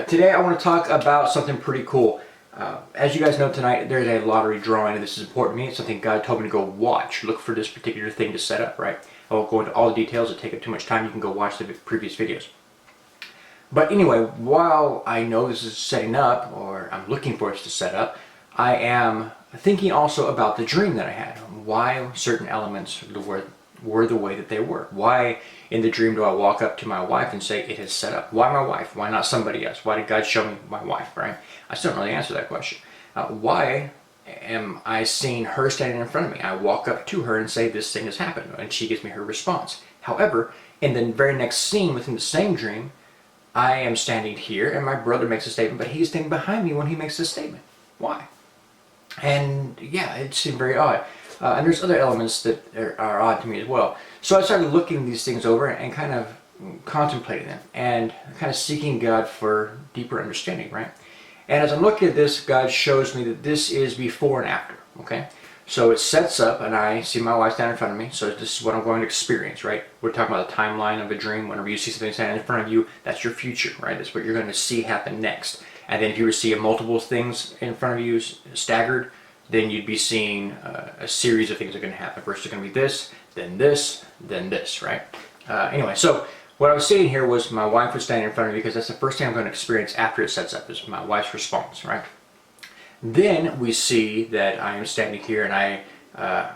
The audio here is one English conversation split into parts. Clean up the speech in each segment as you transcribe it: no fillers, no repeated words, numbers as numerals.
Today I want to talk about something pretty cool. As you guys know, tonight there's a lottery drawing, and this is important to me. It's something God told me to go watch. Look for this particular thing to set up, right? I won't go into all the details. It'll take up too much time. You can go watch the previous videos. But anyway, while I know this is setting up, or I'm looking for it to set up, I am thinking also about the dream that I had. Why certain elements were the way that they were. Why in the dream do I walk up to my wife and say, it is set up? Why my wife? Why not somebody else? Why did God show me my wife, right? I still don't really answer that question. Why am I seeing her standing in front of me? I walk up to her and say, this thing has happened, and she gives me her response. However, in the very next scene within the same dream, I am standing here and my brother makes a statement, but he's standing behind me when he makes this statement. Why? And yeah, it seemed very odd. And there's other elements that are odd to me as well. So I started looking these things over and kind of contemplating them and kind of seeking God for deeper understanding, right? And as I'm looking at this, God shows me that this is before and after, okay? So it sets up and I see my wife standing in front of me, so this is what I'm going to experience, right? We're talking about the timeline of a dream. Whenever you see something standing in front of you, that's your future, right? That's what you're going to see happen next. And then if you were to see multiple things in front of you staggered, then you'd be seeing a series of things that are going to happen. First it's going to be this, then this, right? Anyway, so what I was saying here was my wife was standing in front of me because that's the first thing I'm going to experience after it sets up, is my wife's response, right? Then we see that I am standing here and I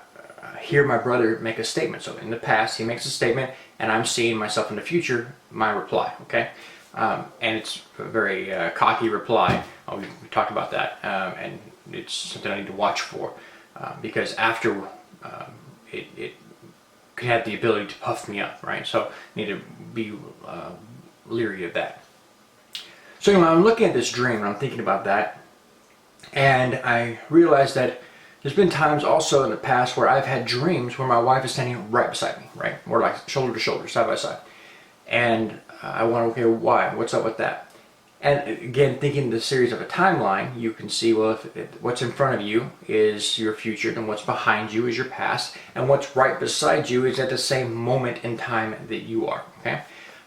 hear my brother make a statement. So in the past, he makes a statement and I'm seeing myself in the future, my reply, okay? And it's a very cocky reply. We talked about that, and it's something I need to watch for because after it can have the ability to puff me up, right? So I need to be leery of that. So anyway, I'm looking at this dream and I'm thinking about that, and I realized that there's been times also in the past where I've had dreams where my wife is standing right beside me, right? Or like shoulder to shoulder, side by side. And I wonder, okay, why? What's up with that? And again, thinking the series of a timeline, you can see, well, if what's in front of you is your future, then what's behind you is your past, and what's right beside you is at the same moment in time that you are, okay?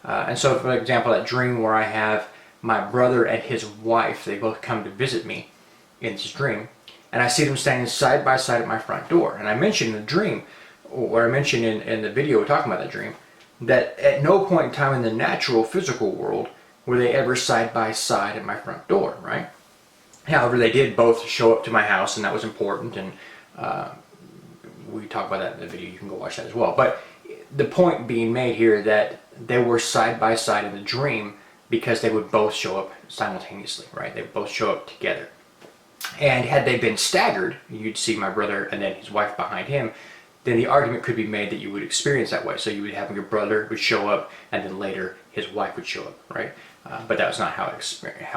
And so, for example, that dream where I have my brother and his wife, they both come to visit me in this dream, and I see them standing side by side at my front door. And I mentioned in the dream, or I mentioned in the video talking about that dream, that at no point in time in the natural physical world were they ever side by side at my front door, right? However, they did both show up to my house, and that was important, and we talk about that in the video. You can go watch that as well. But the point being made here that they were side by side in the dream because they would both show up simultaneously, right? They would both show up together. And had they been staggered, you'd see my brother and then his wife behind him, then the argument could be made that you would experience that way. So you would have your brother would show up, and then later his wife would show up, right? But that was not how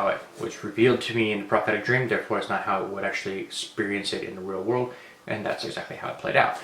it was revealed to me in the prophetic dream. Therefore, it's not how I would actually experience it in the real world, and that's exactly how it played out.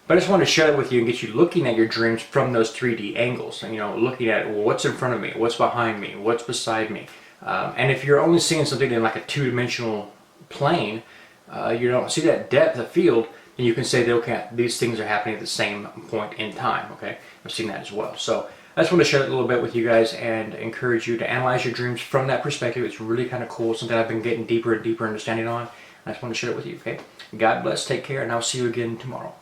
But I just wanted to share it with you and get you looking at your dreams from those 3D angles. You know, looking at, well, what's in front of me, what's behind me, what's beside me. And if you're only seeing something in like a two-dimensional plane, you don't see that depth of field, then you can say that, okay, these things are happening at the same point in time, okay? I've seen that as well. So I just want to share that a little bit with you guys and encourage you to analyze your dreams from that perspective. It's really kind of cool, something I've been getting deeper and deeper understanding on. I just want to share it with you, okay? God bless, take care, and I'll see you again tomorrow.